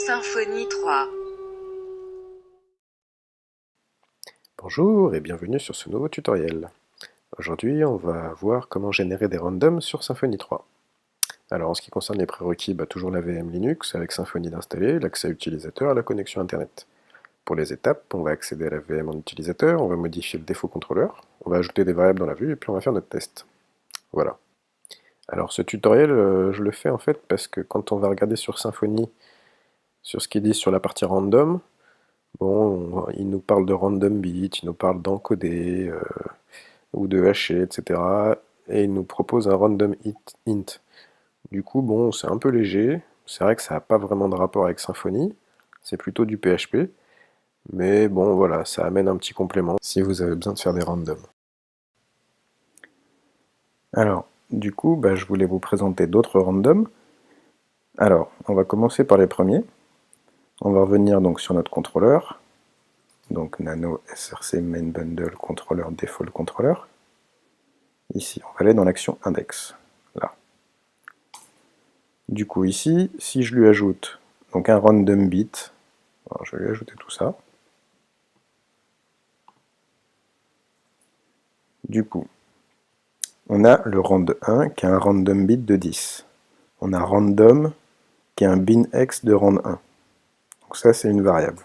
Symfony 3. Bonjour et bienvenue sur ce nouveau tutoriel. Aujourd'hui, on va voir comment générer des randoms sur Symfony 3. Alors en ce qui concerne les prérequis, toujours la VM Linux avec Symfony d'installer, l'accès utilisateur à la connexion Internet. Pour les étapes, on va accéder à la VM en utilisateur, on va modifier le défaut contrôleur, on va ajouter des variables dans la vue et puis on va faire notre test. Voilà. Alors ce tutoriel, je le fais en fait parce que quand on va regarder sur Symfony, sur ce qu'ils disent sur la partie random, bon, il nous parle de random bit, il nous parle d'encoder, ou de hacher, etc. Et il nous propose un random int. Du coup, bon, c'est un peu léger, c'est vrai que ça n'a pas vraiment de rapport avec Symfony, c'est plutôt du PHP, mais bon, voilà, ça amène un petit complément si vous avez besoin de faire des randoms. Alors, du coup, je voulais vous présenter d'autres randoms. Alors, on va commencer par les premiers. On va revenir donc sur notre contrôleur, donc nano src main bundle controller default controller. Ici, on va aller dans l'action index, là. Du coup ici, si je lui ajoute donc un random bit, alors je vais lui ajouter tout ça. Du coup, on a le rand1 qui a un random bit de 10. On a random qui a un binx de rand1. Donc ça c'est une variable.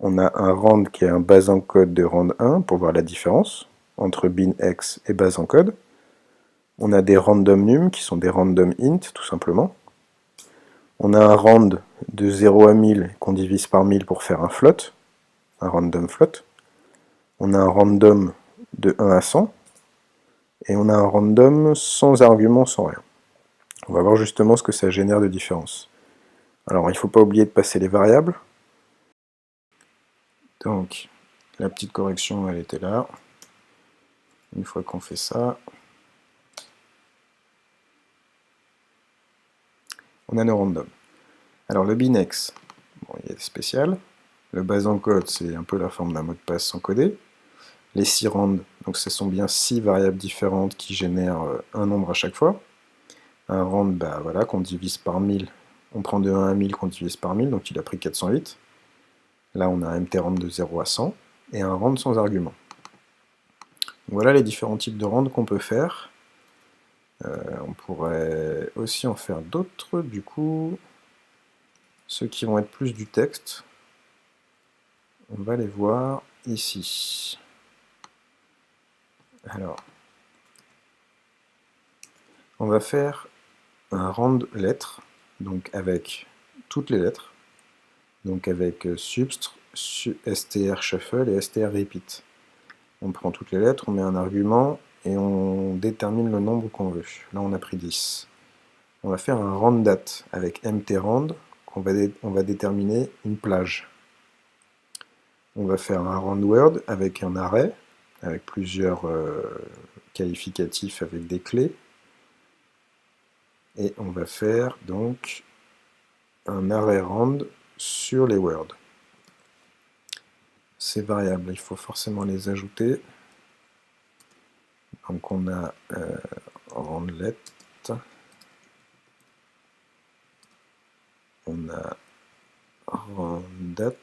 On a un rand qui a un base encode de rand1 pour voir la différence entre binx et base encode. On a des random num qui sont des random int tout simplement. On a un rand de 0 à 1000 qu'on divise par 1000 pour faire un float, un random float. On a un random de 1 à 100, et on a un random sans argument, sans rien. On va voir justement ce que ça génère de différence. Alors il ne faut pas oublier de passer les variables. Donc la petite correction elle était là. Une fois qu'on fait ça, on a nos randoms. Alors le binx, bon, il est spécial. Le base encode c'est un peu la forme d'un mot de passe sans coder. Les 6 rands, donc ce sont bien 6 variables différentes qui génèrent un nombre à chaque fois. Un rand, voilà, qu'on divise par 1000. On prend de 1 à 1000 qu'on divise par 1000, donc il a pris 408. Là, on a un mtrand de 0 à 100, et un rand sans argument. Voilà les différents types de rand qu'on peut faire. On pourrait aussi en faire d'autres, du coup, ceux qui vont être plus du texte. On va les voir ici. Alors, on va faire un rand lettres, donc avec toutes les lettres, donc avec substr, str shuffle et str repeat. On prend toutes les lettres, on met un argument et on détermine le nombre qu'on veut. Là on a pris 10. On va faire un rand-date avec mtrand, on va déterminer une plage. On va faire un rand-word avec un array, avec plusieurs qualificatifs avec des clés. Et on va faire donc un array rand sur les words. Ces variables, il faut forcément les ajouter. Donc on a randlet, on a rand-date,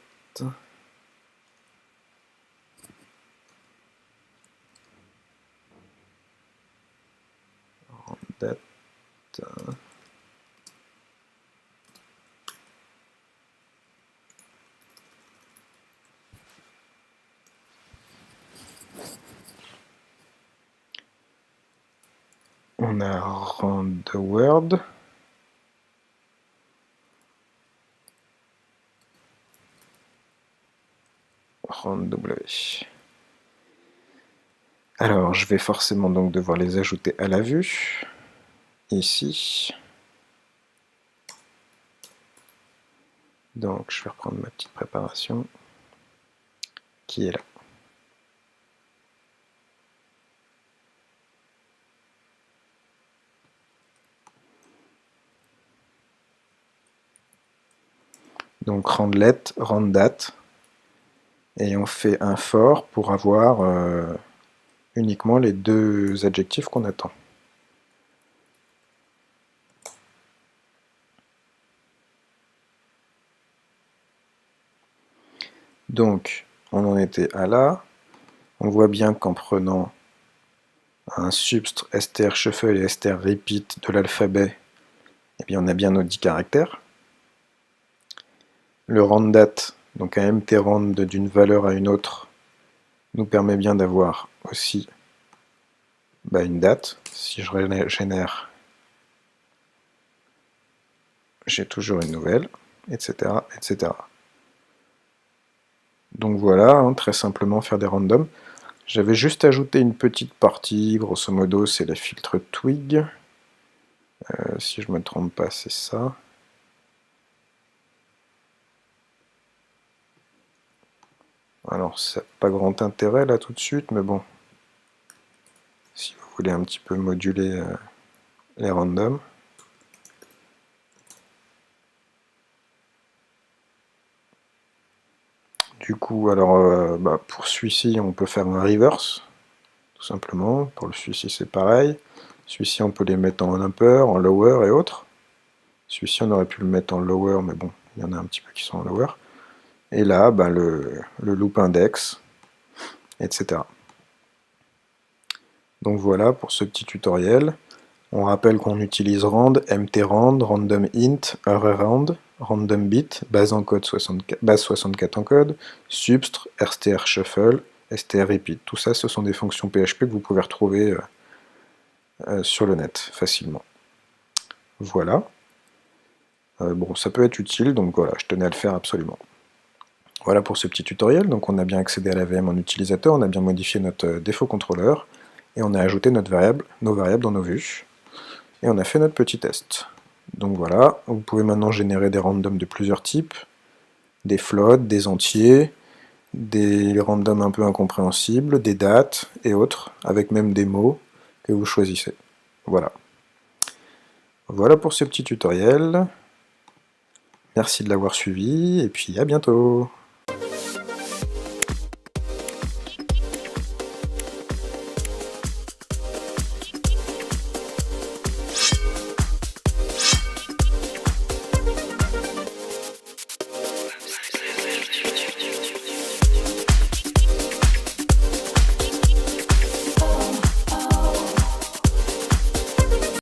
rand-date, on a rand-word, rand-w. Alors, je vais forcément donc devoir les ajouter à la vue, ici. Donc, je vais reprendre ma petite préparation, qui est là. Donc, randlet, rand-date, et on fait un for pour avoir uniquement les deux adjectifs qu'on attend. Donc, on en était à là. On voit bien qu'en prenant un substr str shuffle et str repeat de l'alphabet, eh bien on a bien nos 10 caractères. Le randdat, donc un mtrand d'une valeur à une autre, nous permet bien d'avoir aussi une date. Si je génère, j'ai toujours une nouvelle, etc. etc. Donc voilà, hein, très simplement faire des randoms. J'avais juste ajouté une petite partie, grosso modo c'est le filtre twig. Si je me trompe pas, c'est ça. Alors ça n'a pas grand intérêt là tout de suite, mais bon, si vous voulez un petit peu moduler les randoms. Du coup, alors pour celui-ci, on peut faire un reverse, tout simplement. Pour le celui-ci, c'est pareil. Celui-ci, on peut les mettre en upper, en lower et autres. Celui-ci, on aurait pu le mettre en lower, mais bon, il y en a un petit peu qui sont en lower. Et là, le loop index, etc. Donc voilà pour ce petit tutoriel. On rappelle qu'on utilise rand, mtrand, random int, arrayRand, random bit, base 64 en code, substr, str shuffle, str repeat. Tout ça, ce sont des fonctions PHP que vous pouvez retrouver sur le net facilement. Voilà. Bon, ça peut être utile, donc voilà, je tenais à le faire absolument. Voilà pour ce petit tutoriel. Donc on a bien accédé à la VM en utilisateur, on a bien modifié notre défaut contrôleur, et on a ajouté nos variables dans nos vues. Et on a fait notre petit test. Donc voilà, vous pouvez maintenant générer des randoms de plusieurs types, des floats, des entiers, des randoms un peu incompréhensibles, des dates et autres, avec même des mots que vous choisissez. Voilà. Voilà pour ce petit tutoriel. Merci de l'avoir suivi, et puis à bientôt.